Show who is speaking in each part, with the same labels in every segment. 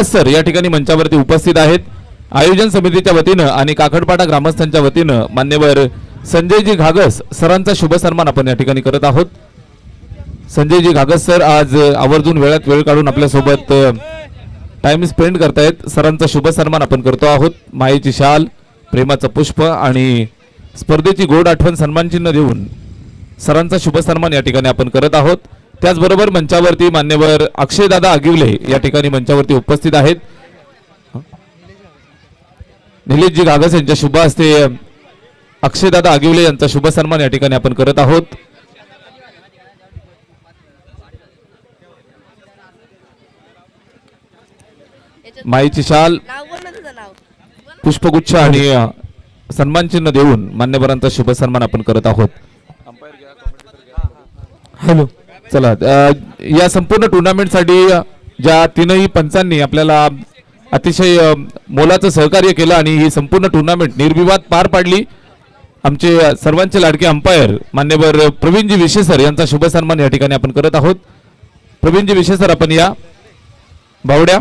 Speaker 1: Sir या ठिकाणी मंचावरती उपस्थित आहेत. आयोजन समितीच्या वतीनं आणि काकडपाडा ग्रामस्थांच्या वतीनं मान्यवर संजयजी घागस सरांचा शुभ सन्मान आपण या ठिकाणी करत आहोत. संजयजी घागस सर आज आवर्जून वेळात वेळ काढून आपल्या सोबत टाइम स्पेंड करतायत. सरांचा शुभ सन्मान आपण करतो आहोत. मायेची शाल, प्रेमाचं पुष्प आणि स्पर्धेची गोड आठवण सन्मान चिन्ह देऊन सरांचा शुभ सन्मान या ठिकाणी आपण करत आहोत. त्याचबरोबर मंचावरती मान्यवर अक्षयदादा आगिवले या ठिकाणी मंचावरती उपस्थित आहेत. निलेशजी घागस यांच्या शुभ हस्ते अक्षयदादा आगिवले यांचा शुभ सन्मान या ठिकाणी आपण करत आहोत. माईची शाल, पुष्पगुच्छ आणि सन्मान चिन्ह देऊन मान्यवरांचा शुभ सन्मान आपण करत आहोत.
Speaker 2: हॅलो,
Speaker 1: चला या संपूर्ण टुर्नामेंटसाठी ज्या तीनही पंचांनी आपल्याला अतिशय मोलाचं सहकार्य केलं आणि ही संपूर्ण टुर्नामेंट निर्विवाद पार पाडली. आमचे सर्वांचे लाडके अंपायर मान्यवर प्रवीणजी विशेसर यांचा शुभ सन्मान या ठिकाणी आपण करत आहोत. प्रवीणजी विशेसर आपण या. बावड्या,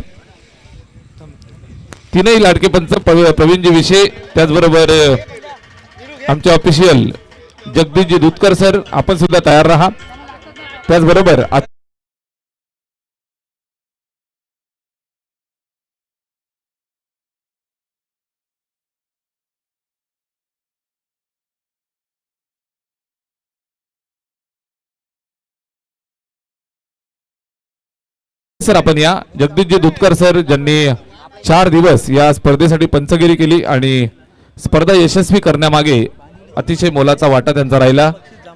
Speaker 1: तीनही लाडके पंच प्रवीणजी विशे, त्याचबरोबर आमचे ऑफिशियल जगदीशजी दुधकर सर आपण सुद्धा तयार राहा. त्याचबरोबर सर आपण या. जगदीशजी दुधकर सर ज्यांनी 4 दिवस या स्पर्धेसाठी पंचगिरी केली आणि स्पर्धा यशस्वी करण्यामागे अतिशय मोलाचा वाटा त्यांचा राहिला.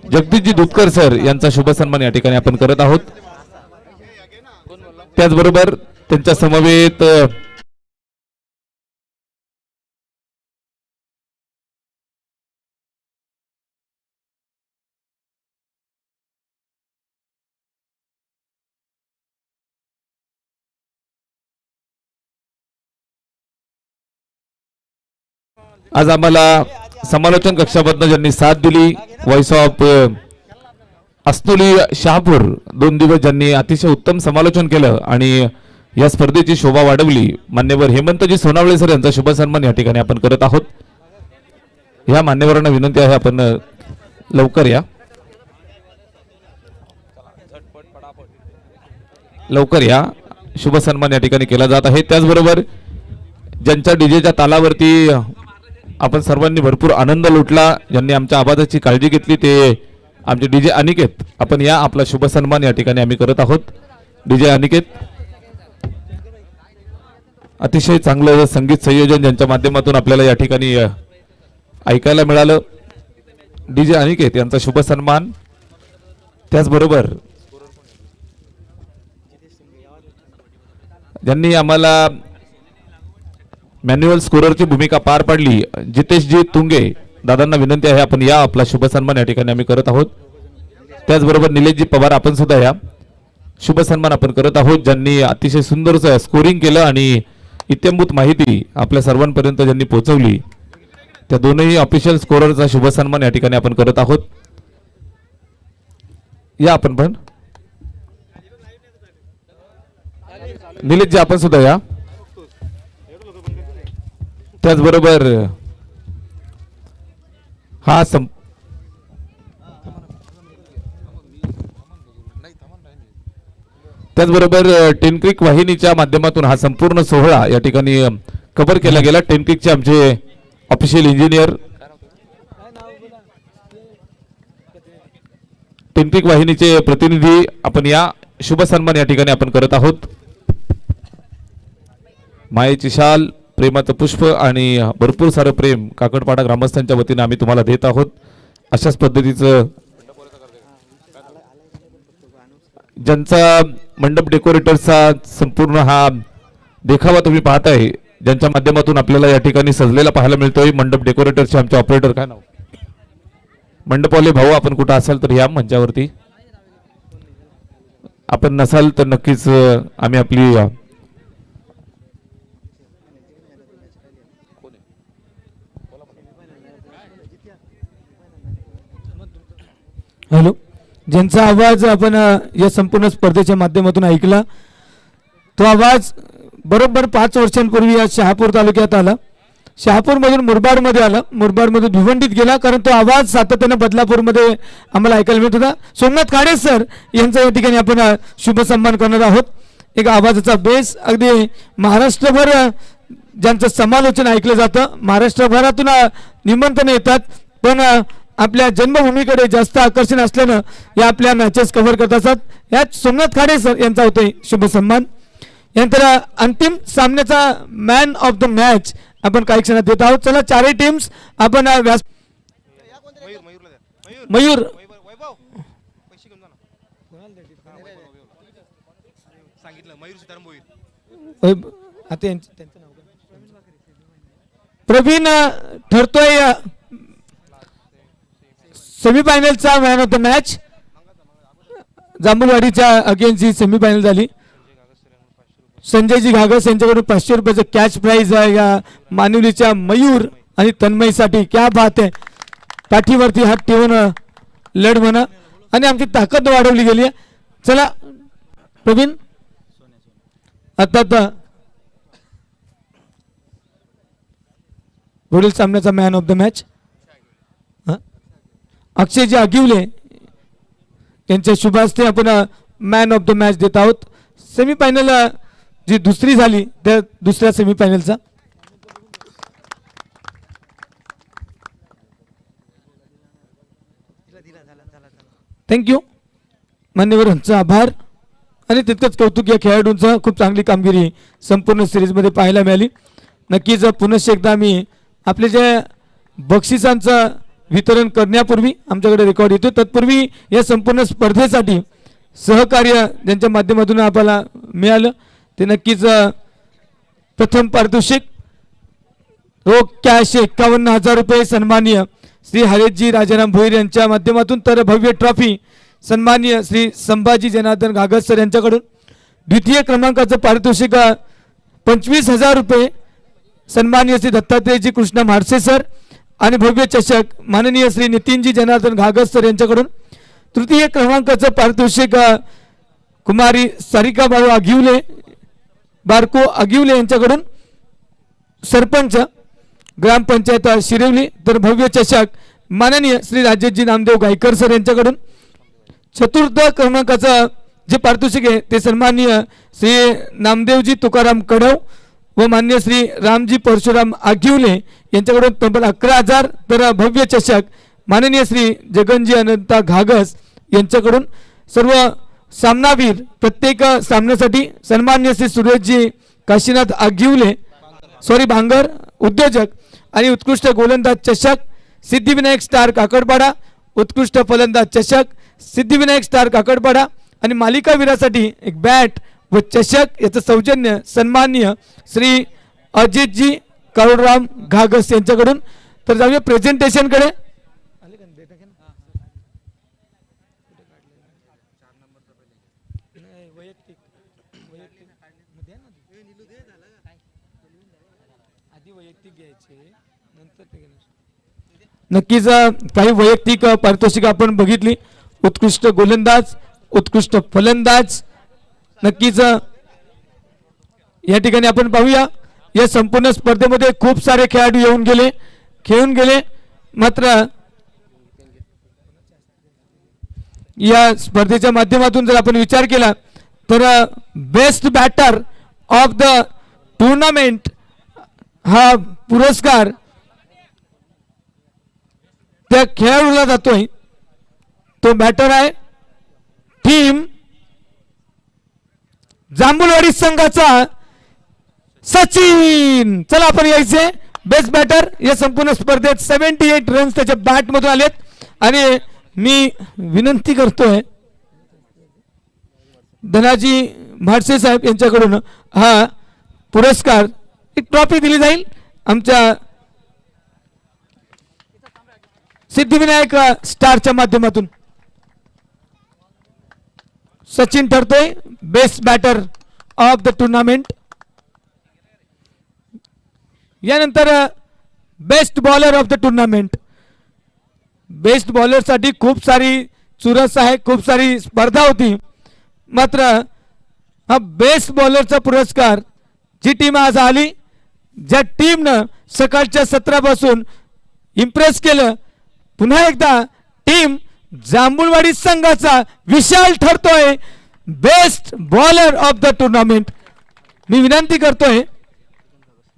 Speaker 1: जगदीशजी दुधकर सर यांचा शुभ सन्मान या ठिकाणी आपण करत आहोत. त्याचबरोबर त्यांच्या समवेत आज आम्हाला समालोचन कक्षामधनं ज्यांनी साथ दिली, व्हॉइस ऑफ अस्नोली शहापूर 2 दिवस ज्यांनी अतिशय उत्तम समालोचन केलं आणि या स्पर्धेची शोभा वाढवली, मान्यवर हेमंतजी सोनावळे सर यांचा शुभ सन्मान या ठिकाणी आपण करत आहोत. या मान्यवरांना विनंती आहे आपण लवकर या, लवकर या. शुभ सन्मान या ठिकाणी केला जात आहे. त्याचबरोबर ज्यांच्या डीजेच्या तालावरती आपण सर्वांनी भरपूर आनंद लुटला, ज्यांनी आमच्या आवाजाची काळजी घेतली, ते आमचे डीजे अनिकेत आपण या. आपला शुभ सन्मान या ठिकाणी आम्ही करत आहोत. डीजे अनिकेत अतिशय चांगलं संगीत संयोजन ज्यांच्या माध्यमातून आपल्याला या ठिकाणी ऐकायला मिळालं. डीजे अनिकेत यांचा शुभ सन्मान. त्याचबरोबर ज्यांनी आम्हाला मॅन्युअल स्कोररची भूमिका पार पाडली, जितेशजी तुंगे दादांना विनंती आहे आपण या. आपला शुभ सन्मान या ठिकाणी आम्ही करत आहोत. त्याचबरोबर निलेशजी पवार आपण सुद्धा या. शुभ सन्मान आपण करत आहोत. ज्यांनी अतिशय सुंदर स्कोरिंग केलं आणि इत्यंभूत माहिती आपल्या सर्वांपर्यंत ज्यांनी पोहोचवली, त्या दोनही ऑफिशियल स्कोररचा शुभ सन्मान या ठिकाणी आपण करत आहोत. या आपण पण निलेशजी आपण सुद्धा या. त्याचबरोबर हा त्याचबरोबर टेनक्रिक वाहिनीच्या माध्यमातून हा संपूर्ण सोहळा या ठिकाणी कव्हर केला गेला. टेनक्रिकचे आमचे ऑफिशियल इंजिनियर, टेनक्रिक वाहिनीचे प्रतिनिधी आपण या. शुभ सन्मान या ठिकाणी आपण करत आहोत. मायेची शाल, प्रेमाचं पुष्प आणि भरपूर सारं प्रेम काकडपाडा ग्रामस्थांच्या वतीने आम्ही तुम्हाला देत आहोत. अशाच पद्धतीचं ज्यांचा मंडप डेकोरेटरचा संपूर्ण हा देखावा तुम्ही पाहताय, ज्यांच्या माध्यमातून आपल्याला या ठिकाणी सजलेला पाहायला मिळतोय, मंडप डेकोरेटरचे आमचे ऑपरेटर, काय नाव, मंडपवाले भाऊ, आपण कुठं असाल तर या मंचावरती. आपण नसाल तर नक्कीच आम्ही आपली
Speaker 2: हॅलो, ज्यांचा आवाज आपण या संपूर्ण स्पर्धेच्या माध्यमातून ऐकला, तो आवाज बरोबर 5 वर्षांपूर्वी या शहापूर तालुक्यात आला. शहापूरमधून मुरबाडमध्ये आला, मुरबाडमधून भिवंडीत गेला, कारण तो आवाज सातत्यानं बदलापूरमध्ये आम्हाला ऐकायला मिळत होता. सोमनाथ खाडे सर यांचा या ठिकाणी आपण शुभ सन्मान करणार आहोत. एक आवाजाचा बेस, अगदी महाराष्ट्रभर ज्यांचं समालोचन ऐकलं जातं, महाराष्ट्रभरातून निमंत्रण येतात, पण आपल्या जन्मभूमीकडे जास्त आकर्षण असल्यानं या आपल्या मॅचेस कव्हर करत असतात. यात सोमनाथ खाडे सर यांचा होतोय शुभ सन्मान. यानंतर अंतिम सामन्याचा मॅन ऑफ द मॅच आपण काही क्षणात देत आहोत. चला चारही टीम्स आपण मयूर प्रवीण ठरतोय सेमीफायनलचा मॅन ऑफ द मॅच. जांभूलवाडीच्या अगेन्स्ट ही सेमीफायनल झाली. संजयजी घागस यांच्याकडून 500 रुपयाचं कॅश प्राइज आहे या मानवलीच्या मयूर आणि तन्मयसाठी. क्या बात आहे, पाठीवरती हात ठेवून लढ म्हणा आणि आमची ताकद वाढवली गेली आहे. चला प्रवीण, आता पुढील सामन्याचा मॅन ऑफ द मॅच अक्षयजी आगिवले यांच्या शुभ हस्ते आपण मॅन ऑफ द मॅच देत आहोत. सेमीफायनल जी दुसरी झाली त्या दुसऱ्या सेमीफायनलचा. थँक्यू मान्यवरांचा आभार आणि तितकंच कौतुक या खेळाडूंचं. खूप चांगली कामगिरी संपूर्ण सिरीजमध्ये पाहायला मिळाली. नक्कीच पुनश्च एकदा आम्ही आपले जे बक्षिसांचं वितरण करण्यापूर्वी आमच्याकडे रेकॉर्ड येतो, तत्पूर्वी या संपूर्ण स्पर्धेसाठी सहकार्य ज्यांच्या माध्यमातून आपल्याला मिळालं ते नक्कीच प्रथम पारितोषिक रोख कॅश 51,000 रुपये सन्माननीय श्री हरेशजी राजाराम भोईर यांच्या माध्यमातून, तर भव्य ट्रॉफी सन्माननीय श्री संभाजी जनार्दन घागस सर यांच्याकडून. द्वितीय क्रमांकाचं पारितोषिक 25,000 रुपये सन्माननीय श्री दत्तात्रेयजी कृष्ण म्हाडसे सर आणि भव्य चषक माननीय श्री नितीनजी जनार्दन घागस सर यांच्याकडून. तृतीय क्रमांकाचं पारितोषिक कुमारी सारिका बाळू आगिवले बारको आगिवले यांच्याकडून, सरपंच ग्रामपंचायत शिरवली, तर भव्य चषक माननीय श्री राजेशजी नामदेव गायकर सर यांच्याकडून. चतुर्थ क्रमांकाचं जे पारितोषिक आहे ते सन्माननीय श्री नामदेवजी तुकाराम कडव व मान्य श्री रामजी परशुराम आगिवले यांच्याकडून तब्बल 11,000, तर भव्य चषक माननीय श्री जगनजी अनंता घागस यांच्याकडून. सर्व सामनावीर प्रत्येक सामन्यासाठी सन्मान्य श्री सुरेशजी काशीनाथ आगिवले भांगर उद्योजक आणि उत्कृष्ट गोलंदाज चषक सिद्धिविनायक स्टार काकडपाडा, उत्कृष्ट फलंदाज चषक सिद्धिविनायक स्टार काकडपाडा आणि मालिकावीरासाठी एक बॅट व चषक याचं सौजन्य सन्माननीय श्री अजितजी करुणराम घागस यांच्याकडून. तर जाऊया प्रेझेंटेशनकडे. नक्कीच काही वैयक्तिक पारितोषिक आपण बघितली. उत्कृष्ट गोलंदाज, उत्कृष्ट फलंदाज. नक्कीच या ठिकाणी आपण पाहूया या संपूर्ण स्पर्धेमध्ये खूप सारे खेळाडू येऊन गेले, खेळून गेले, मात्र या स्पर्धेच्या माध्यमातून जर आपण विचार केला तर best batter of the tournament हा पुरस्कार त्या खेळाडूला जातोय. तो बॅटर आहे टीम जांभूलवाडी संघाचा सचिन. चला आपण यायचे बेस्ट बॅटर या संपूर्ण स्पर्धेत 78 रन्स त्याच्या बॅट मधून आलेत आणि मी विनंती करतोय धनाजी म्हाडसे साहेब यांच्याकडून हा पुरस्कार, एक ट्रॉफी दिली जाईल आमच्या सिद्धिविनायक स्टारच्या माध्यमातून. सचिन ठरतोय best batter of the tournament. यानंतर best bowler of the tournament. Best bowler साठी खूप सारी चुरस आहे, खूप सारी स्पर्धा होती, मात्र हा बेस्ट बॉलरचा पुरस्कार जी टीम आज आली, ज्या टीमनं सकाळच्या सत्रापासून इम्प्रेस केलं, पुन्हा एकदा टीम जांभूळवाडी संघाचा विशाल ठरतोय best bowler of the tournament. मी विनंती करतोय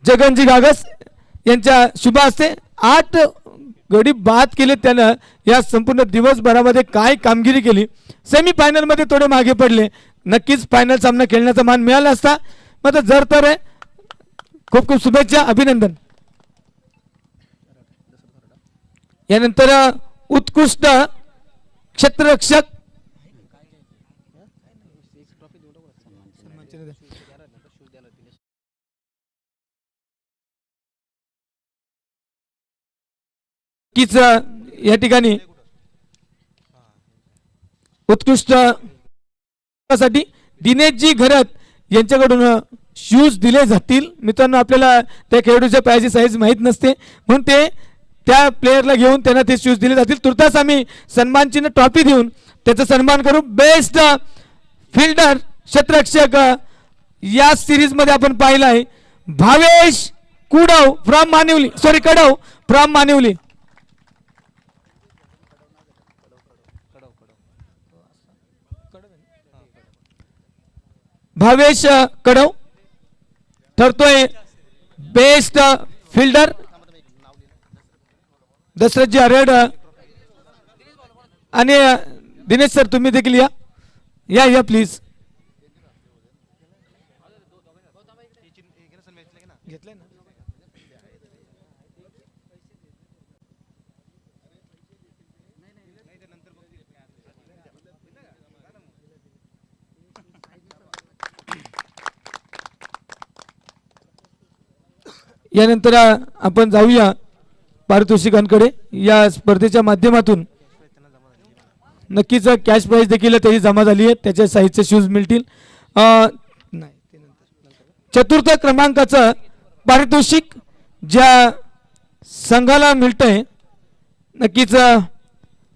Speaker 2: जगनजी घागस यांच्या शुभ हस्ते 8 गडी बाद केले त्यानं. या संपूर्ण दिवसभरामध्ये काय कामगिरी केली. सेमी फायनल मध्ये थोडे मागे पडले, नक्कीच फायनल सामना खेळण्याचा मान मिळाला असता. मग जर तर खूप खूप शुभेच्छा, अभिनंदन. यानंतर उत्कृष्ट क्षेत्ररक्षक कीच या ठिकाणी उत्कृष्ट साठी दिनेशजी घरत यांच्याकडून शूज दिले जातील. मित्रांनो, आपल्याला त्या खेळाडूच्या पायाची साईज माहीत नसते, म्हणून ते त्या प्लेयरला घेऊन त्यांना ते शूज दिले जातील. तुर्तास आम्ही सन्मान चिन्ह ट्रॉफी देऊन त्याचा सन्मान करू. बेस्ट फिल्डर क्षेत्ररक्षक या सिरीज मध्ये आपण पाहिला आहे भावेश कुडव फ्रॉम मानिवली, कडव फ्रॉम मानिवली. भावेश कडव ठरतोय बेस्ट फिल्डर. दशरथजी आरेड आणि दिनेश सर तुम्ही देखील या प्लीज. यानंतर आपण जाऊया पारितोषिकांकडे. या स्पर्धेच्या माध्यमातून नक्कीच कॅश प्राइज देखील त्याची जमा झाली आहे, त्याच्या साईजचे शूज मिळतील. चतुर्थ क्रमांकाचं पारितोषिक ज्या संघाला मिळतंय, नक्कीच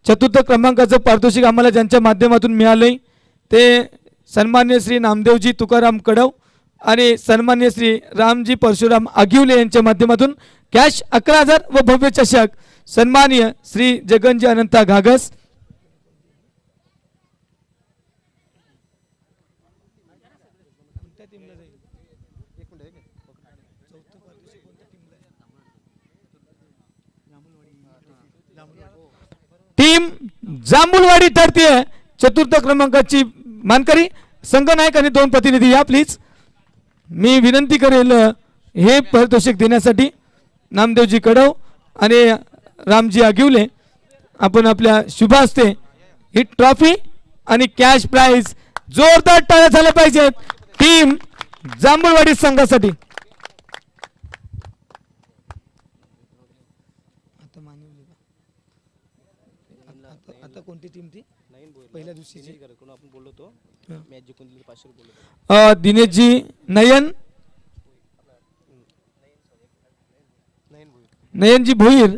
Speaker 2: चतुर्थ क्रमांकाचं पारितोषिक आम्हाला ज्यांच्या माध्यमातून मिळालंय ते सन्मान्य श्री नामदेवजी तुकाराम कडव आणि सन्मान्य श्री रामजी परशुराम आगिवले यांच्या माध्यमातून कॅश 11,000 व भव्य चषक सन्मान्य श्री जगनजी अनंता घागस. टीम जांभूळवाडी ठरतीये चतुर्थ क्रमांकाची मानकरी. संघनायक आणि 2 प्रतिनिधी या प्लीज. मी विनंती करेल हे पारितोषिक देण्यासाठी नामदेवजी कडव आणि रामजी आगिवले आपण आपल्या शुभ हस्ते ही ट्रॉफी आणि कॅश प्राइज जोरदार टाळ्या झाल्या पाहिजेत टीम जांभूळवाडी संघासाठी. आता कोणती टीम ती पहिल्या दिवशी आपण बोललो तो मॅच जिंकून दिली 500 बोललो. दिनेशजी नयनजी भोईर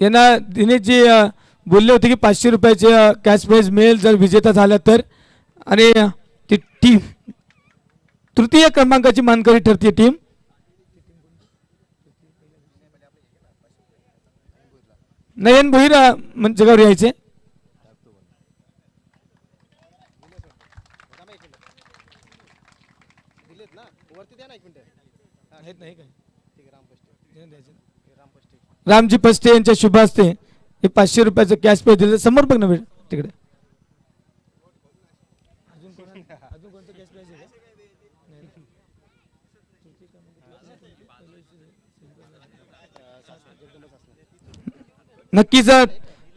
Speaker 2: यांना दिनेशजी बोलले होते की 500 रुपयाचे कॅश प्राइज मिळेल जर विजेता झाला तर. आणि ती टीम तृतीय क्रमांकाची मानकरी ठरते टीम. नयन भोईर जगावर यायचे. रामजी पस्टे यांच्या शुभ हस्ते हे 500 रुपयाचं कॅश प्राइज दिलं. समोर बघ ना तिकडे. नक्कीच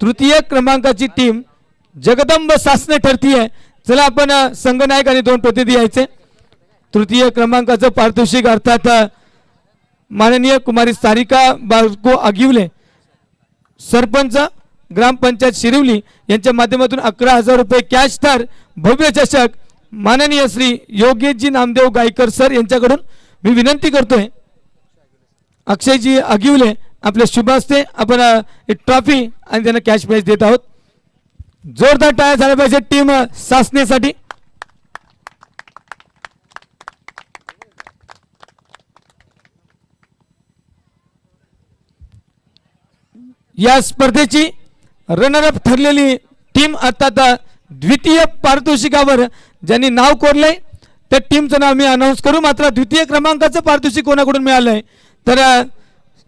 Speaker 2: तृतीय क्रमांकाची टीम जगदंब सासने ठरतीये. चला आपण संघनायक आणि 2 प्रतिनिधी यायचे. तृतीय क्रमांकाचं पारितोषिक अर्थात माननीय कुमारी सारिका बाळको आगिवले सरपंच ग्रामपंचायत शिरवली यांच्या माध्यमातून 11,000 रुपये कॅश तर भव्य चषक माननीय श्री योगेशजी नामदेव गायकर सर यांच्याकडून मी विनंती करतोय अक्षयजी आगिवले आपल्या शुभ हस्ते आपण ट्रॉफी आणि त्यांना कॅश प्राइज देत आहोत. जोरदार टाळ्या झाल्या पाहिजे टीम सासनेसाठी. या स्पर्धेची रनरअप ठरलेली टीम अर्थात द्वितीय पारितोषिकावर ज्यांनी नाव कोरलंय त्या टीमचं नाव मी अनाऊन्स करू. मात्र द्वितीय क्रमांकाचं पारितोषिक कोणाकडून मिळालंय तर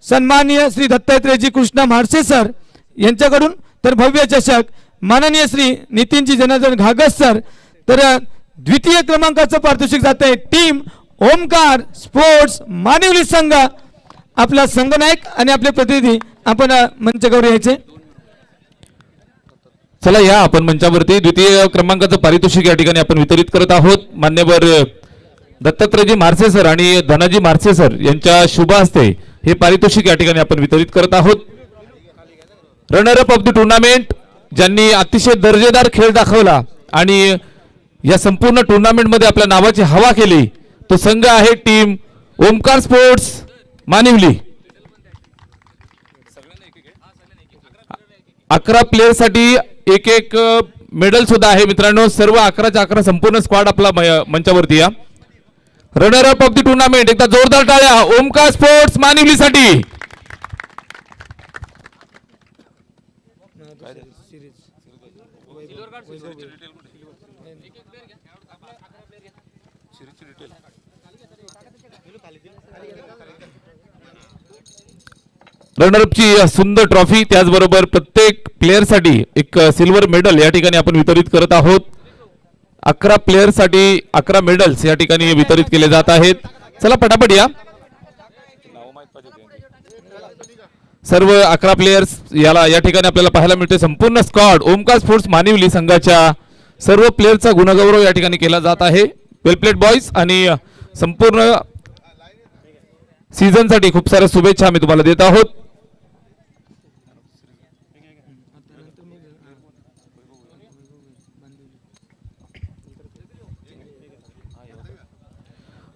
Speaker 2: सन्माननीय श्री दत्तात्रेयजी कृष्णा म्हाडसे सर यांच्याकडून. तर भव्य चषक माननीय श्री नितीनजी जनार्दन घागस सर. तर द्वितीय क्रमांकाचं पारितोषिक जात आहे टीम ओमकार स्पोर्ट्स मानिवली संघ. आपला संघनायक आणि आपले प्रतिनिधी आपण मंचावर यायचे.
Speaker 1: चला या आपण मंचावरती द्वितीय क्रमांकाचं पारितोषिक या ठिकाणी आपण वितरित करत आहोत. मान्यवर दत्तात्रेयजी म्हाडसे सर आणि धनाजी म्हाडसे सर यांच्या शुभ हस्ते हे पारितोषिक या ठिकाणी आपण वितरित करत आहोत. रनरअप ऑफ द टुर्नामेंट ज्यांनी अतिशय दर्जेदार खेळ दाखवला आणि या संपूर्ण टुर्नामेंट मध्ये आपल्या नावाची हवा केली तो संघ आहे टीम ओमकार स्पोर्ट्स मानिवली. 11 प्लेयर साठी एक एक मेडल सुद्धा आहे मित्रांनो. सर्व 11च्या 11 संपूर्ण स्क्वॉड आपला मंचावरती या. रनरअप ऑफ द टुर्नामेंट एकदा जोरदार टाळ्या ओमकार स्पोर्ट्स मानिवली साठी. रनरअपची सुंदर ट्रॉफी त्याचबरोबर प्रत्येक प्लेयर साठी एक सिल्वर मेडल या ठिकाणी आपण वितरित करत आहोत. 11 प्लेयर साठी 11 मेडल्स या ठिकाणी वितरित केले जात आहेत. चला पटापट या. सर्व 11 प्लेयर्स या ठिकाणी आपल्याला पाहायला मिळते. संपूर्ण स्क्वॉड ओमकार स्पोर्ट्स मानिवली संघाच्या सर्व प्लेयरचा गुणगौरव या ठिकाणी केला जात आहे. वेल प्लेड बॉयज आणि संपूर्ण सीझन साठी खूप साऱ्या शुभेच्छा आम्ही तुम्हाला देत आहोत.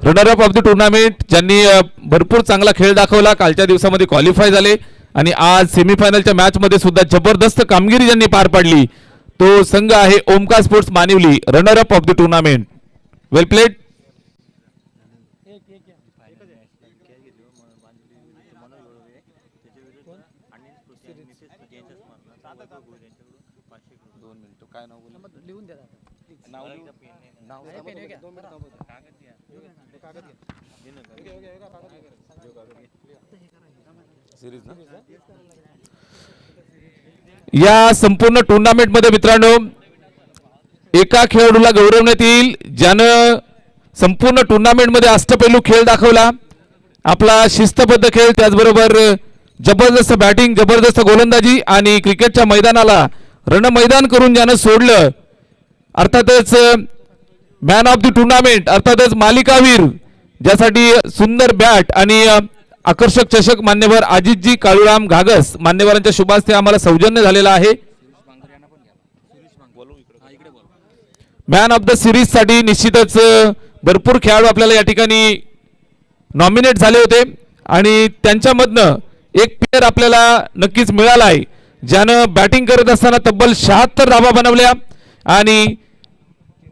Speaker 1: रनरअप ऑफ द टुर्नामेंट ज्यांनी भरपूर चांगला खेळ दाखवला कालच्या दिवसामध्ये क्वालिफाय झाले आणि आज सेमीफायनलच्या मॅच मध्ये सुद्धा जबरदस्त कामगिरी ज्यांनी पार पाडली तो संघ आहे Omkar sports Manivali. Runner up of the tournament. Well played. या संपूर्ण टुर्नामेंट मध्ये मित्रांनो एका खेळाडूला गौरवण्यात येईल ज्यानं संपूर्ण टुर्नामेंट मध्ये अष्टपैलू खेळ दाखवला. आपला शिस्तबद्ध खेळ त्याचबरोबर जबरदस्त बॅटिंग जबरदस्त गोलंदाजी आणि क्रिकेटच्या मैदानाला रणमैदान करून ज्यानं सोडलं. अर्थातच मॅन ऑफ द टुर्नामेंट अर्थातच मालिकावीर ज्यासाठी सुंदर बॅट आणि आकर्षक चषक मान्यवर अजितजी काळूराम घागस मान्यवरांच्या शुभ हस्ते आम्हाला सौजन्य झालेला आहे. मॅन ऑफ द सिरीज साठी निश्चितच भरपूर खेळाडू आपल्याला या ठिकाणी नॉमिनेट झाले होते आणि त्यांच्यामधनं एक प्लेयर आपल्याला नक्कीच मिळाला आहे ज्यानं बॅटिंग करत असताना तब्बल 76 धावा बनवल्या आणि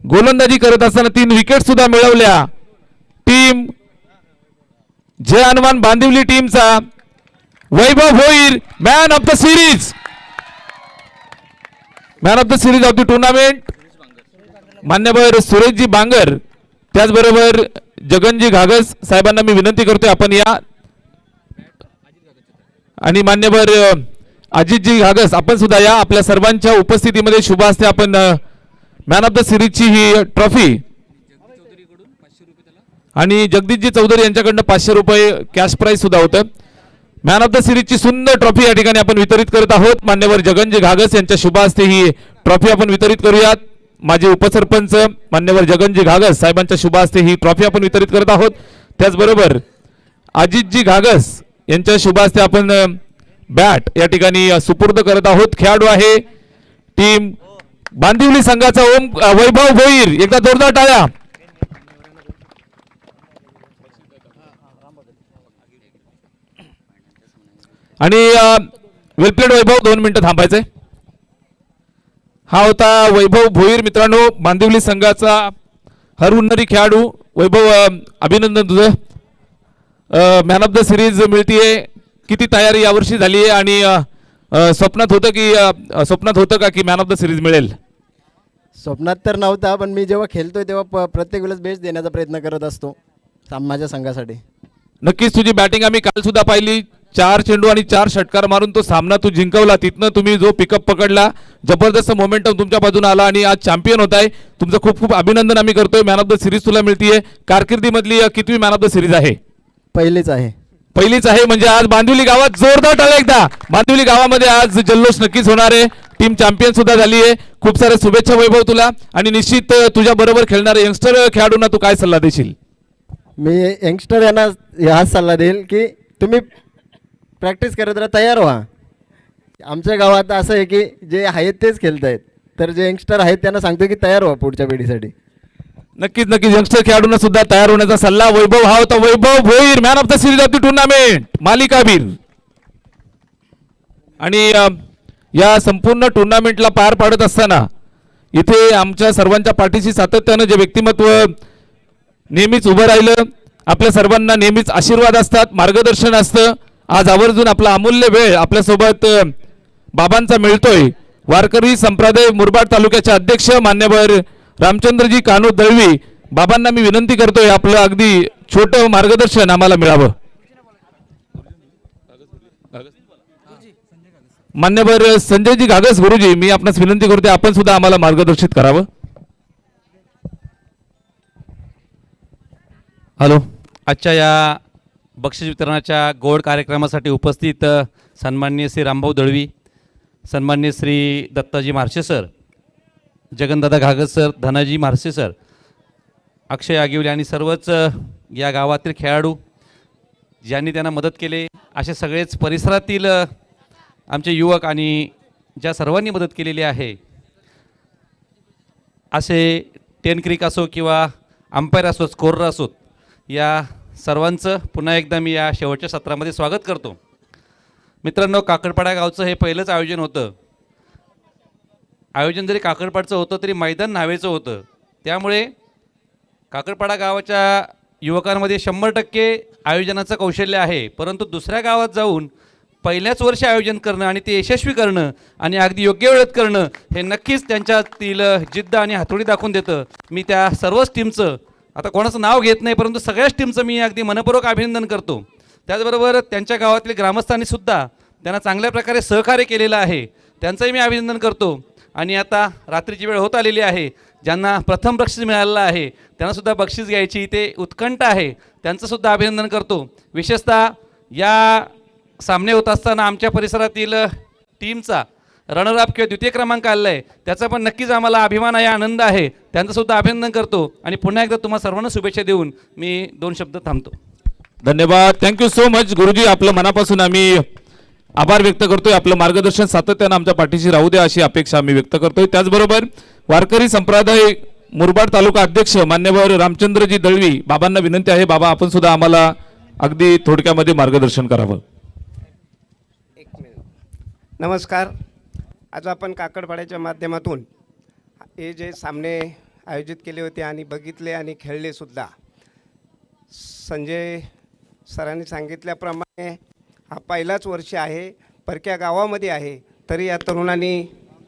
Speaker 1: गोलंदाजी करत असताना 3 विकेट सुद्धा मिळवल्या. टीम जय हनुमान बांदिवली टीमचा Vaibhav Bhoir man of the series. Man of the series of the tournament मान्यवर सुरेशजी बांगर त्याचबरोबर जगनजी घागस साहेबांना मी विनंती करतोय आपण या आणि मान्यवर अजितजी घागस आपण सुद्धा या. आपल्या सर्वांच्या उपस्थितीमध्ये शुभ हस्ते आपण मॅन ऑफ द सिरीजची ही ट्रॉफी आणि जगदीशजी चौधरी यांच्याकडनं 500 रुपये कॅश प्राइज सुद्धा होतं. मॅन ऑफ द सिरीजची सुंदर ट्रॉफी या ठिकाणी आपण वितरित करत आहोत. मान्यवर जगनजी घागस यांच्या शुभ हस्ते ही ट्रॉफी आपण वितरित करूयात. माझे उपसरपंच मान्यवर जगनजी घागस साहेबांच्या शुभ हस्ते ही ट्रॉफी आपण वितरित करत आहोत. त्याचबरोबर अजितजी घागस यांच्या शुभ हस्ते आपण बॅट या ठिकाणी सुपूर्द करत आहोत. खेळाडू आहे टीम बांदिवली संघाचा वैभव भोईर. एकदा जोरदार टाळ्या. आणि वेलप्लेड वैभव 2 मिनिटं थांबायचंय. हा होता वैभव भोईर मित्रांनो बांदिवली संघाचा हरहुन्नरी खेळाडू. वैभव अभिनंदन तुझं. मॅन ऑफ द सिरीज मिळतीये. किती तयारी यावर्षी झाली आहे आणि स्वप्नात होतं की स्वप्नात होतं का की मॅन ऑफ द सिरीज मिळेल?
Speaker 3: स्वप्नात तर नव्हता, पण मी जेव्हा खेळतोय तेव्हा प्रत्येक वेळेस बेस्ट देण्याचा प्रयत्न करत असतो माझ्या संघासाठी.
Speaker 1: नक्कीच तुझी बॅटिंग आम्ही काल सुद्धा पाहिली. 4 चेंडू आणि 4 षटकार मारून तो सामना तू जिंकवला. तिथनं तुम्ही जो पिकअप पकडला, जबरदस्त मोमेंटम तुमच्या बाजूने आला आणि आज चॅम्पियन होताय. तुमचं खूप खूप अभिनंदन आम्ही करतोय. मॅन ऑफ द सिरीज तुला मिळतीये. कारकिर्दीमधली कितवी मॅन ऑफ द सिरीज आहे?
Speaker 3: पहिलीच आहे.
Speaker 1: पहिलीच आहे. म्हणजे आज बांदिवली गावात जोरदार टाळ्या एकदा. बांदिवली गावामध्ये आज जल्लोष नक्कीच होणार आहे. टीम चॅम्पियन सुद्धा झाली आहे. खूप सारे शुभेच्छा वैभव तुला. आणि निश्चित तुझ्या बरोबर खेळणारे यंगस्टर खेळाडूंना तू काय सल्ला देशील?
Speaker 3: मी यंगस्टर यांना हाच सल्ला देईल की तुम्ही प्रॅक्टिस करत राहा, तयार व्हा. आमच्या गावात असं आहे की जे आहेत तेच खेळत आहेत, तर जे यंगस्टर आहेत त्यांना सांगतो की तयार व्हा पुढच्या पिढीसाठी.
Speaker 1: नक्कीच नक्कीच यंगस्टर खेळाडूंना सुद्धा तयार होण्याचा सल्ला. वैभव हा होता. Vaibhav Bhoir, man of the series of the tournament, मालिकावीर. आणि या संपूर्ण टुर्नामेंटला पार पाडत असताना इथे आमच्या सर्वांच्या पाठीशी सातत्यानं जे व्यक्तिमत्व नेहमीच उभं राहिलं, आपल्या सर्वांना नेहमीच आशीर्वाद असतात, मार्गदर्शन असतं. आज आवर्जून आपला अमूल्य वेळ आपल्यासोबत बाबांचा मिळतोय. वारकरी संप्रदाय मुरबाड तालुक्याचे अध्यक्ष मान्यवर रामचंद्रजी कानू दळवी, बाबांना मी विनंती करतोय आपलं अगदी छोटं मार्गदर्शन आम्हाला मिळावं. मान्यवर संजयजी घागस गुरुजी, मी आपणास विनंती करतोय आपण सुद्धा आम्हाला मार्गदर्शित करावं.
Speaker 4: हॅलो. आजच्या या बक्षीस वितरणाच्या गोड कार्यक्रमासाठी उपस्थित सन्माननीय श्री रामभाऊ दळवी, सन्माननीय श्री दत्ताजी म्हारसे सर, जगनदादा घागस सर, धनाजी म्हारसे सर, अक्षय आगिवले आणि सर्वच या गावातील खेळाडू ज्यांनी त्यांना मदत केले, असे सगळेच परिसरातील आमचे युवक आणि ज्या सर्वांनी मदत केलेली आहे, असे टेन क्रिक असो किंवा अंपायर असो, स्कोरर असोत, या सर्वांचं पुन्हा एकदा मी या शेवटच्या सत्रामध्ये स्वागत करतो. मित्रांनो, काकडपाडा गावचं हे पहिलंच आयोजन होतं. आयोजन जरी काकडपाडचं होतं तरी मैदान नावेचं होतं. त्यामुळे काकडपाडा गावाच्या युवकांमध्ये 100% आयोजनाचं कौशल्य आहे. परंतु दुसऱ्या गावात जाऊन पहिल्याच वर्षी आयोजन करणं आणि ते यशस्वी करणं आणि अगदी योग्य वेळेत करणं हे नक्कीच त्यांच्यातील जिद्द आणि हातोडी दाखवून देतं. मी त्या सर्वच टीमचं आता कोणाचं नाव घेत नाही, परंतु सगळ्याच टीमचं मी अगदी मनपूर्वक अभिनंदन करतो. त्याचबरोबर त्यांच्या गावातील ग्रामस्थांनीसुद्धा त्यांना चांगल्या प्रकारे सहकार्य केलेलं आहे, त्यांचंही मी अभिनंदन करतो. आणि आता रात्रीची वेळ होत आलेली आहे. ज्यांना प्रथम बक्षीस मिळालेलं आहे त्यांनासुद्धा बक्षीस घ्यायची इथे उत्कंठ आहे, त्यांचंसुद्धा अभिनंदन करतो. विशेषतः या सामने होत असताना आमच्या परिसरातील टीमचा रनरअप किंवा द्वितीय क्रमांक आलेला आहे, त्याचा पण नक्कीच आम्हाला अभिमान आहे, आनंद आहे. त्यांचंसुद्धा अभिनंदन करतो. आणि पुन्हा एकदा तुम्हाला सर्वांना शुभेच्छा देऊन मी 2 शब्द थांबतो.
Speaker 1: धन्यवाद. थँक्यू सो मच गुरुजी. आपलं मनापासून आम्ही आभार व्यक्त करतोय. आपलं मार्गदर्शन सातत्यानं आमच्या पाठीशी राहू द्या अशी अपेक्षा आम्ही व्यक्त करतोय. त्याचबरोबर वारकरी संप्रदाय मुरबाड तालुका अध्यक्ष मान्यवर रामचंद्रजी दळवी, बाबांना विनंती आहे, बाबा आपण सुद्धा आम्हाला अगदी थोडक्यामध्ये मार्गदर्शन करावं.
Speaker 5: नमस्कार. आज आपण काकडपाड्याच्या माध्यमातून हे जे सामने आयोजित केले होते आणि बघितले आणि खेळले सुद्धा. संजय सरांनी सांगितल्याप्रमाणे हा पहिलाच वर्ष आहे, परक्या गावामध्ये आहे, तरी या तरुणांनी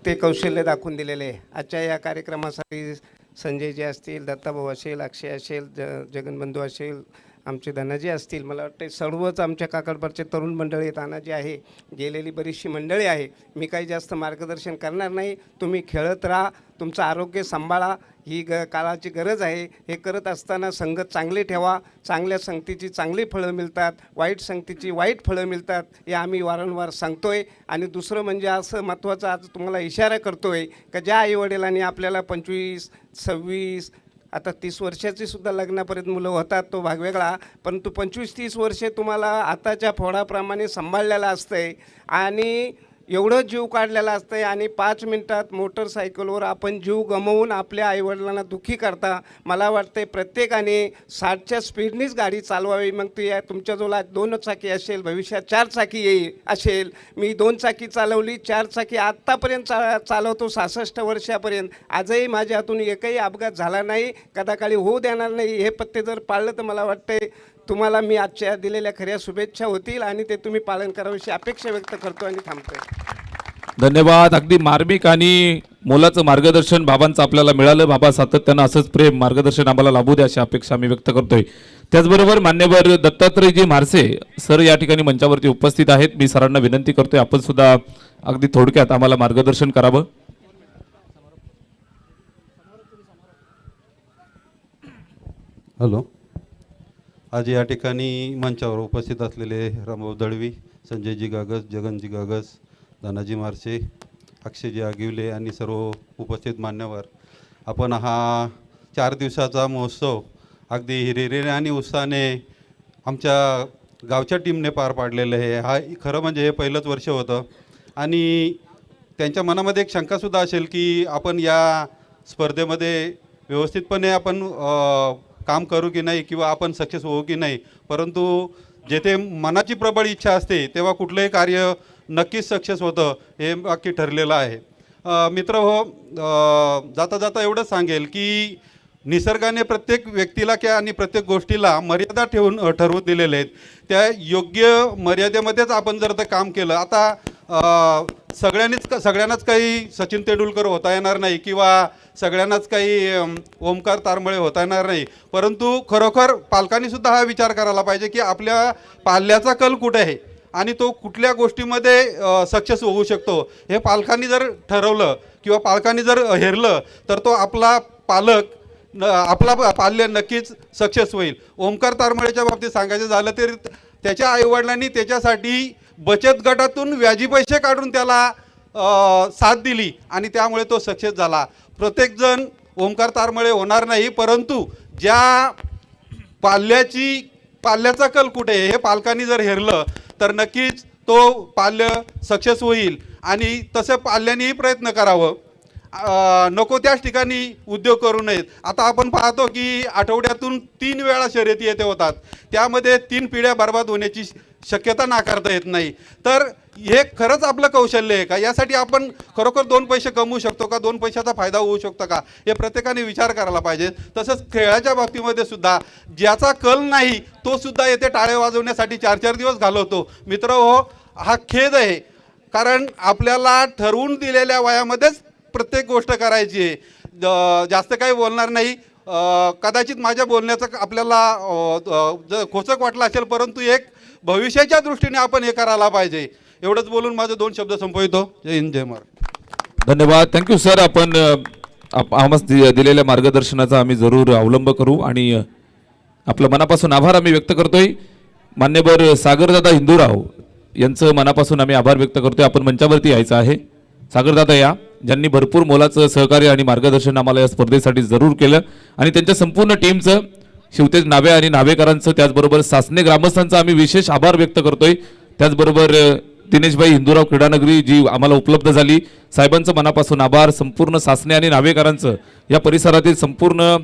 Speaker 5: ते कौशल्य दाखवून दिलेले आहे. आजच्या या कार्यक्रमासाठी संजयजी असतील, दत्ताभाऊ असेल, अक्षय असेल, जगनबंधू असेल, आमचे धनाजी असतील, मला वाटते सर्वच आमच्या काकडपाडचे तरुण मंडळी, तानाजी आहे, गेलेली बरीचशी मंडळी आहे. मी काही जास्त मार्गदर्शन करणार नाही. तुम्ही खेळत राहा, तुमचं आरोग्य सांभाळा, ही काळाची गरज आहे. हे करत असताना संगत चांगली ठेवा. चांगल्या संगतीची चांगली फळं मिळतात, वाईट संगतीची वाईट फळं मिळतात, हे आम्ही वारंवार सांगतो आहे. आणि दुसरं म्हणजे असं महत्त्वाचं आज तुम्हाला इशारा करतो आहे का ज्या आईवडिलांनी आपल्याला 25, 26, आता 30 वर्षाची सुद्धा लग्नापर्यंत मुलं होतात, तो भाग वेगळा, परंतु 25-30 वर्षे तुम्हाला आताच्या फोडाप्रमाणे सांभाळलेलं असतं आहे आणि एवढं जीव काढलेला असतं आहे आणि 5 मिनटात मोटरसायकलवर आपण जीव गमावून आपल्या आईवडिलांना दुःखी करता. मला वाटतं प्रत्येकाने 60च्या स्पीडनीच गाडी चालवावी. मग ती तुमच्याजवळ 2 चाकी असेल, भविष्यात 4 चाकी येईल असेल. मी 2 चाकी चालवली, 4 चाकी आत्तापर्यंत चालवतो 66 वर्षापर्यंत. आजही माझ्या हातून एकही अपघात झाला नाही, कदाकाळी होऊ देणार नाही. हे पत्ते जर पाळलं तर मला वाटतं तुम्हाला मी आजच्या दिलेल्या खऱ्या शुभेच्छा होतील आणि ते तुम्ही पालन करावं अशी अपेक्षा व्यक्त करतो आणि थांबतोय.
Speaker 1: धन्यवाद. अगदी मार्मिक आणि मोलाचं मार्गदर्शन बाबांचं आपल्याला मिळालं. बाबा सातत्यानं असंच प्रेम मार्गदर्शन आम्हाला लाभू द्या अशी अपेक्षा आम्ही व्यक्त करतोय. त्याचबरोबर मान्यवर दत्तात्रयजी मारसे सर या ठिकाणी मंचावरती उपस्थित आहेत. मी सरांना विनंती करतोय आपण सुद्धा अगदी थोडक्यात आम्हाला मार्गदर्शन करावं.
Speaker 6: हॅलो. आज या ठिकाणी मंचावर उपस्थित असलेले रामभाऊ दळवी, संजयजी गागस, जगनजी गागस, धनाजी मारसे, अक्षयजी आगिवले आणि सर्व उपस्थित मान्यवर, आपण हा 4 दिवसाचा महोत्सव अगदी हिरिरीने आणि उत्साहाने आमच्या गावच्या टीमने पार पाडलेलं आहे. हा खरं म्हणजे हे पहिलंच वर्ष होतं आणि त्यांच्या मनामध्ये एक शंकासुद्धा असेल की आपण या स्पर्धेमध्ये व्यवस्थितपणे आपण काम करू की नाही किंवा आपण सक्सेस होऊ की नाही. परंतु जेथे मनाची प्रबळ इच्छा असते तेव्हा कुठलंही कार्य नक्कीच सक्सेस होतं हे बाकी ठरलेलं आहे. मित्र हो, जाता जाता एवढंच सांगेल की निसर्गाने प्रत्येक व्यक्तीला आणि प्रत्येक गोष्टीला मर्यादा ठरवून दिलेले आहेत. त्या योग्य मर्यादेमध्येच आपण जर ते काम केलं, आता सगळ्यांनाच काही सचिन तेंडुलकर होता येणार नाही किंवा सगळ्यांनाच काही ओमकार तारमळे होता येणार नाही. परंतु खरोखर पालकांनी सुद्धा हा विचार करायला पाहिजे की आपल्या पाल्याचा कल कुठे आहे आणि तो कुठल्या गोष्टीमध्ये सक्सेस होऊ शकतो. हे पालकांनी जर ठरवलं किंवा पालकांनी जर हेरलं तर तो आपला आपला पाल्य नक्कीच सक्सेस होईल. ओमकार तारमळेच्या बाबतीत सांगायचं झालं तर त्याच्या आईवडिलांनी त्याच्यासाठी बचत गटातून व्याजी पैसे काढून त्याला साथ दिली आणि त्यामुळे तो सक्सेस झाला. प्रत्येकजण ओमकार तारमळे होणार नाही, परंतु ज्या पाल्याचा कल कुठे आहे हे पालकांनी जर हेरलं तर नक्कीच तो पाल्य सक्सेस होईल आणि तसं पाल्यांनीही प्रयत्न करावं. नको त्याच ठिकाणी उद्योग करू नयेत. आता आपण पाहतो की आठवड्यातून 3 वेळा शर्यती येते होतात, त्यामध्ये 3 पिढ्या बर्बाद होण्याची शक्यता नाकारता येत नाही. तर हे खरंच आपलं कौशल्य आहे का? यासाठी आपण खरोखर 2 पैसे कमवू शकतो का? 2 पैशाचा फायदा होऊ शकतो का? हे प्रत्येकाने विचार करायला पाहिजे. तसंच खेळाच्या बाबतीमध्ये सुद्धा ज्याचा कल नाही तो सुद्धा येथे टाळे वाजवण्यासाठी 4-4 दिवस घालवतो. मित्र हो, हा खेद आहे, कारण आपल्याला ठरवून दिलेल्या वयामध्येच प्रत्येक गोष्ट करायची आहे. जास्त काही बोलणार नाही. कदाचित माझ्या बोलण्याचं आपल्याला खोचक वाटलं असेल, परंतु एक भविष्याच्या दृष्टीने आपण हे करायला पाहिजे. एवढंच बोलून माझे 2 शब्द संपवितो. जय हिंद, जय महाराष्ट्र.
Speaker 1: धन्यवाद. Thank you sir. आपण आम्हाला दिलेल्या मार्गदर्शनाचा आम्ही जरूर अवलंब करू आणि आपलं मनापासून आभार आम्ही व्यक्त करतोय. मान्यवर सागरदादा हिंदूराव यांचं मनापासून आम्ही आभार व्यक्त करतोय. आपण मंचावरती यायचं आहे. सागरदादा या, ज्यांनी भरपूर मोलाचं सहकार्य आणि मार्गदर्शन आम्हाला या स्पर्धेसाठी जरूर केलं आणि त्यांच्या संपूर्ण टीमचं, शिवतेज नावे आणि नावेकरांचं, त्याचबरोबर सासने ग्रामस्थांचा आम्ही विशेष आभार व्यक्त करतोय. त्याचबरोबर दिनेशभाई हिंदूराव क्रीडानगरी जी आम्हाला उपलब्ध झाली, साहेबांचं मनापासून आभार. संपूर्ण सासने आणि नावेकरांचं, या परिसरातील संपूर्ण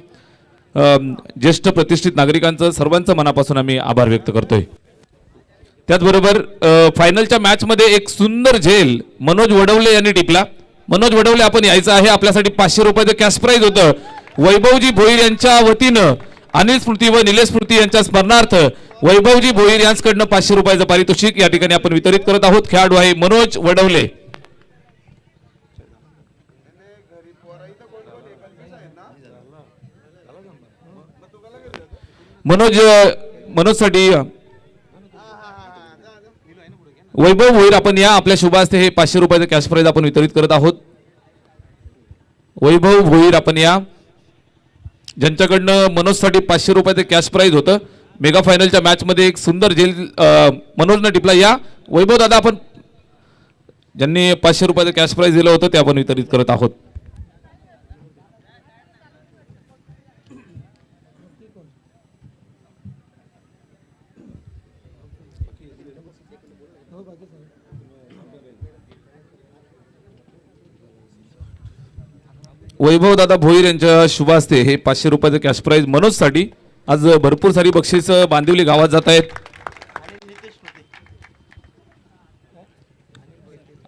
Speaker 1: ज्येष्ठ प्रतिष्ठित नागरिकांचं, सर्वांचं मनापासून आम्ही आभार व्यक्त करतोय. त्याचबरोबर फायनलच्या मॅचमध्ये एक सुंदर झेल मनोज वडवले यांनी टिपला. मनोज वडवले, आपण यायचं आहे. आपल्यासाठी 500 रुपयाचं कॅश प्राईज होतं. वैभवजी भोईर यांच्या वतीनं अनिल स्मृती व निलेश स्मृती यांच्या स्मरणार्थ वैभवजी भोईर यांच्याकडनं 500 रुपयाचं पारितोषिक या ठिकाणी आपण वितरित करत आहोत. खेळाडू आहे मनोज वडवले. मनोजसाठी वैभव भोईर, आपण या. आपल्या शुभ हस्ते हे 500 रुपयाचं कॅश प्राईज आपण वितरित करत आहोत. वैभव भोईर, आपण या, ज्यांच्याकडनं मनोजसाठी 500 रुपयाचं कॅश प्राईज होतं. मेगा फायनलच्या मॅचमध्ये एक सुंदर झेल मनोजनं टिपला. या वैभव दादा, आपण ज्यांनी 500 रुपयाचं कॅश प्राईज दिलं होतं ते आपण वितरित करत आहोत. वैभव दादा भोईर यांच्या शुभ हस्ते हे 500 रुपयाचं कॅश प्राईज मनोजसाठी. आज भरपूर सारी बक्षीसं बांदिवली गावात जात आहेत.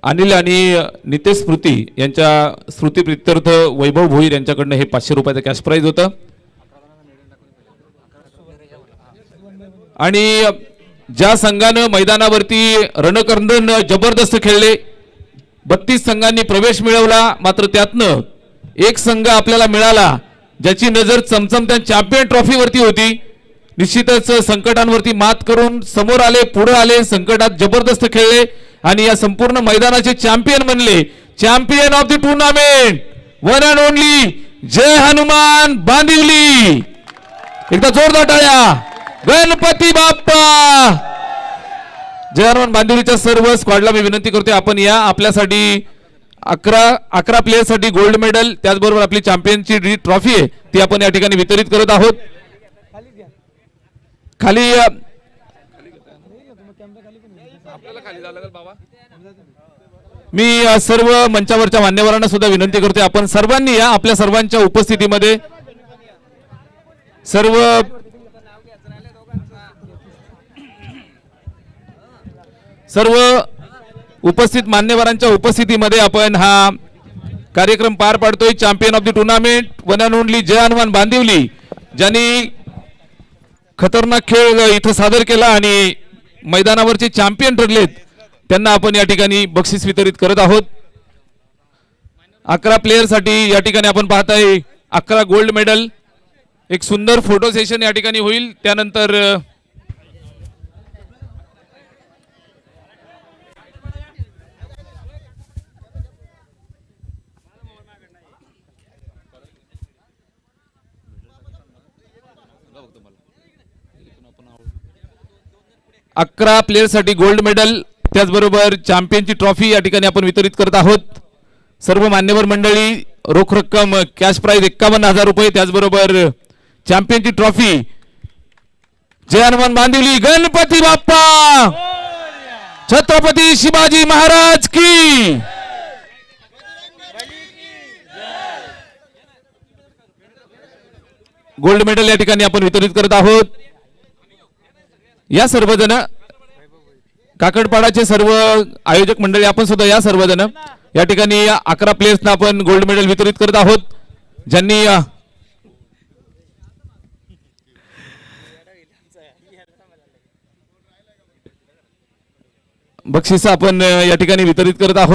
Speaker 1: अनिल आणि नितेश स्मृती यांच्या स्मृतीप्रित्यर्थ वैभव भोईर यांच्याकडनं हे 500 रुपयाचं कॅश प्राईज होतं. आणि ज्या संघानं मैदानावरती रणकर्दन जबरदस्त खेळले, 32 संघांनी प्रवेश मिळवला, मात्र त्यातनं एक संघ आपल्याला मिळाला ज्याची नजर चमचमत्या चॅम्पियन ट्रॉफीवरती होती. निश्चितच संकटांवरती मात करून समोर आले, पुढे आले, संकटात जबरदस्त खेळले आणि या संपूर्ण मैदानाचे चॅम्पियन बनले. Champion of the tournament one and only Jai Hanuman Bandivali. एकदा जोरदार टाळ्या. गणपती बाप्पा. जय हनुमान बांदिवलीच्या सर्व स्क्वॉडला मी विनंती करतोय आपण या. आपल्यासाठी 11 प्लेयरसाठी गोल्ड मेडल, त्याचबरोबर आपली चॅम्पियनची जी ट्रॉफी आहे ती आपण या ठिकाणी वितरित करत आहोत. खाली मी सर्व मंचावरच्या मान्यवरांना सुद्धा विनंती करतोय आपण सर्वांनी या. आपल्या सर्वांच्या उपस्थितीमध्ये सर्व उपस्थित मान्यवरांच्या उपस्थितीमध्ये आपण हा कार्यक्रम पार पाडतोय. Champion of the tournament one and only Jai Hanuman Bandivali, ज्यांनी खतरनाक खेळ इथं सादर केला आणि मैदानावरचे चॅम्पियन ठरलेत, त्यांना आपण या ठिकाणी बक्षीस वितरित करत आहोत. 11 प्लेयरसाठी या ठिकाणी आपण पाहताय 11 गोल्ड मेडल. एक सुंदर फोटो सेशन या ठिकाणी होईल. त्यानंतर अकरा प्लेयरसाठी गोल्ड मेडल, त्याचबरोबर चॅम्पियनची ट्रॉफी या ठिकाणी आपण वितरित करत आहोत. सर्व मान्यवर मंडळी, रोख रक्कम कॅश प्राइज 51,000 रुपये, त्याचबरोबर चॅम्पियनची ट्रॉफी. जय हनुमान बांदिवली. गणपती बाप्पा. छत्रपती शिवाजी महाराज की. गोल्ड मेडल या ठिकाणी आपण वितरित करत आहोत. या सर्वजण काकडपाडाचे सर्व आयोजक मंडळी आपण सुद्धा या सर्वजण या ठिकाणी 11 प्लेयर्सना आपण गोल्ड मेडल वितरित करत आहोत, ज्यांनी बक्षीस आपण या ठिकाणी वितरित करत आहोत.